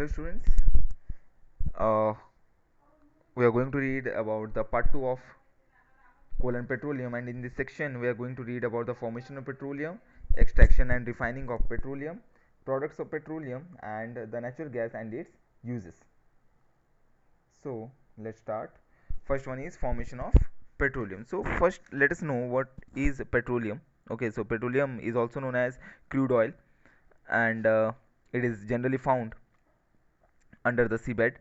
Hello students, uh, we are going to read about the part 2 of coal and petroleum, and in this section we are going to read about the formation of petroleum, extraction and refining of petroleum, products of petroleum, and the natural gas and its uses. So let's start. First one is formation of petroleum. So first let us know what is petroleum. Okay, so petroleum is also known as crude oil, and it is generally found under the seabed.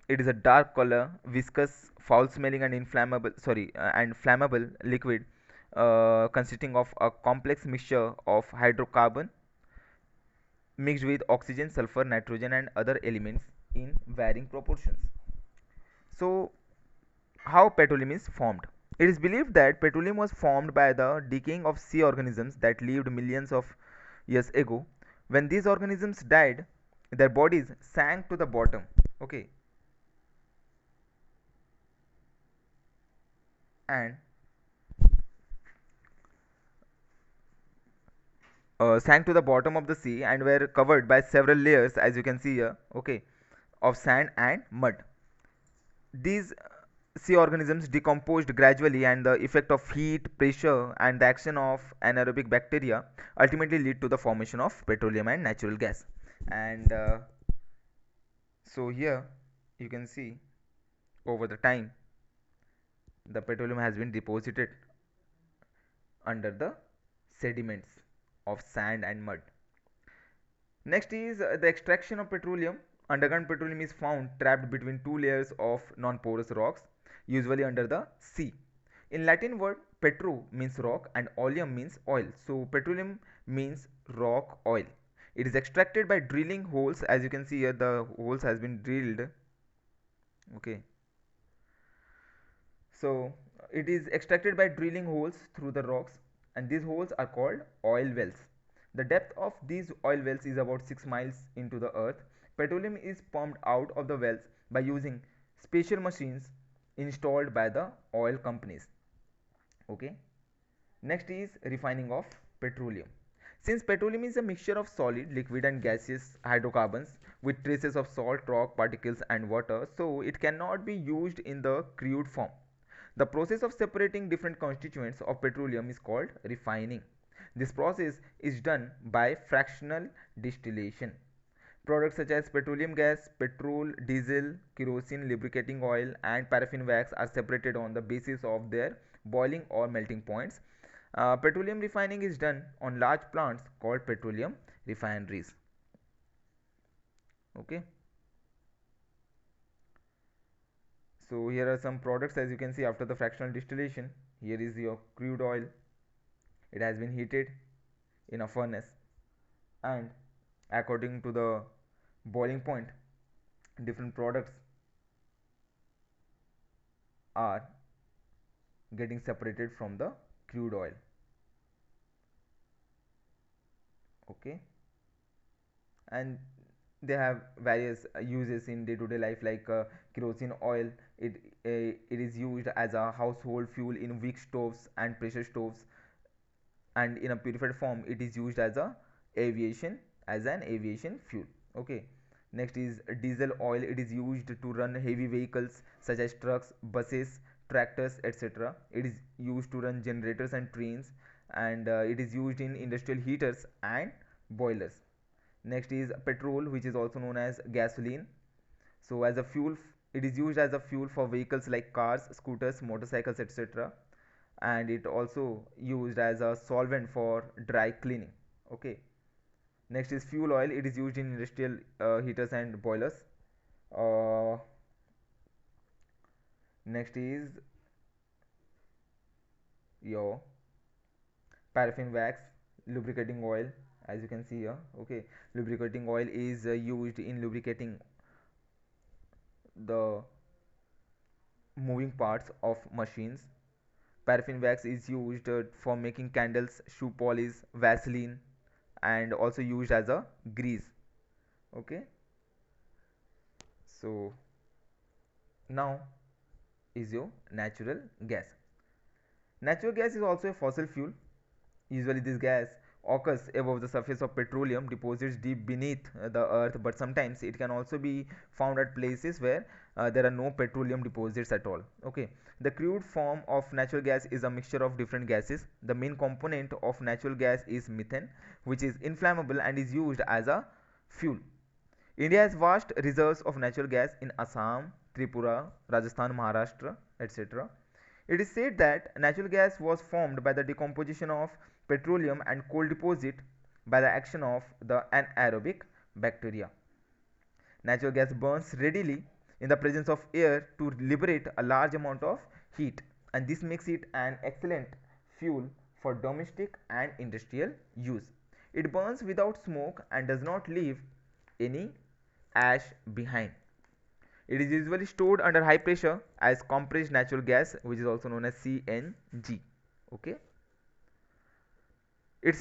It is a dark color, viscous, foul-smelling, and flammable liquid consisting of a complex mixture of hydrocarbon mixed with oxygen, sulfur, nitrogen, and other elements in varying proportions. So, how petroleum is formed? It is believed that petroleum was formed by the decaying of sea organisms that lived millions of years ago. When these organisms died, their bodies sank to the bottom. Okay, and sank to the bottom of the sea and were covered by several layers, as you can see here, okay, of sand and mud. These sea organisms decomposed gradually, and the effect of heat, pressure, and the action of anaerobic bacteria ultimately lead to the formation of petroleum and natural gas. And so here you can see, over the time, the petroleum has been deposited under the sediments of sand and mud. Next is the extraction of petroleum. Underground petroleum is found trapped between two layers of non-porous rocks, usually under the sea. In Latin word, petro means rock and oleum means oil. So petroleum means rock oil. It is extracted by drilling holes. As you can see here, the holes has been drilled. Okay. So it is extracted by drilling holes through the rocks, and these holes are called oil wells. The depth of these oil wells is about 6 miles into the earth. Petroleum is pumped out of the wells by using special machines installed by the oil companies. Okay. Next is refining of petroleum. Since petroleum is a mixture of solid, liquid, and gaseous hydrocarbons with traces of salt, rock, particles, and water, so it cannot be used in the crude form. The process of separating different constituents of petroleum is called refining. This process is done by fractional distillation. Products such as petroleum gas, petrol, diesel, kerosene, lubricating oil, and paraffin wax are separated on the basis of their boiling or melting points. Petroleum refining is done on large plants called petroleum refineries. Okay. So here are some products. As you can see, after the fractional distillation, here is your crude oil. It has been heated in a furnace, and according to the boiling point, different products are getting separated from the crude oil. Okay. And they have various uses in day-to-day life, like kerosene oil. It is used as a household fuel in wick stoves and pressure stoves, and in a purified form it is used aviation as an aviation fuel. Okay. Next is diesel oil. It is used to run heavy vehicles such as trucks, buses, tractors, etc. It is used to run generators and trains, and it is used in industrial heaters and boilers. Next is petrol, which is also known as gasoline. So as a fuel, it is used as a fuel for vehicles like cars, scooters, motorcycles, etc. And it also used as a solvent for dry cleaning. Okay. Next is fuel oil. It is used in industrial heaters and boilers. uh, Next is your paraffin wax, lubricating oil, as you can see here. Okay. Lubricating oil is used in lubricating the moving parts of machines. Paraffin wax is used for making candles, shoe polish, vaseline, and also used as a grease. Okay. So now is your natural gas. Natural gas is also a fossil fuel. Usually this gas occurs above the surface of petroleum deposits deep beneath the earth, but sometimes it can also be found at places where there are no petroleum deposits at all. Okay, the crude form of natural gas is a mixture of different gases. The main component of natural gas is methane, which is inflammable and is used as a fuel. India has vast reserves of natural gas in Assam, Tripura, Rajasthan, Maharashtra, etc. It is said that natural gas was formed by the decomposition of petroleum and coal deposit by the action of the anaerobic bacteria. Natural gas burns readily in the presence of air to liberate a large amount of heat, and this makes it an excellent fuel for domestic and industrial use. It burns without smoke and does not leave any ash behind. It is usually stored under high pressure as compressed natural gas, which is also known as CNG. Okay. It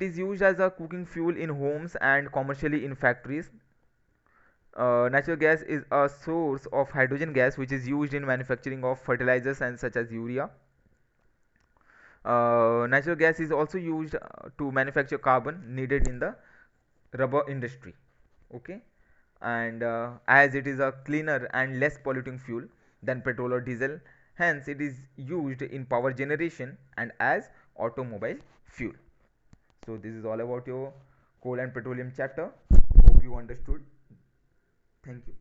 is used as a cooking fuel in homes and commercially in factories. Natural gas is a source of hydrogen gas which is used in manufacturing of fertilizers and such as urea. Natural gas is also used to manufacture carbon needed in the rubber industry. Okay, and as it is a cleaner and less polluting fuel than petrol or diesel, hence it is used in power generation and as automobile fuel. So this is all about your coal and petroleum chapter. Hope you understood. Thank you.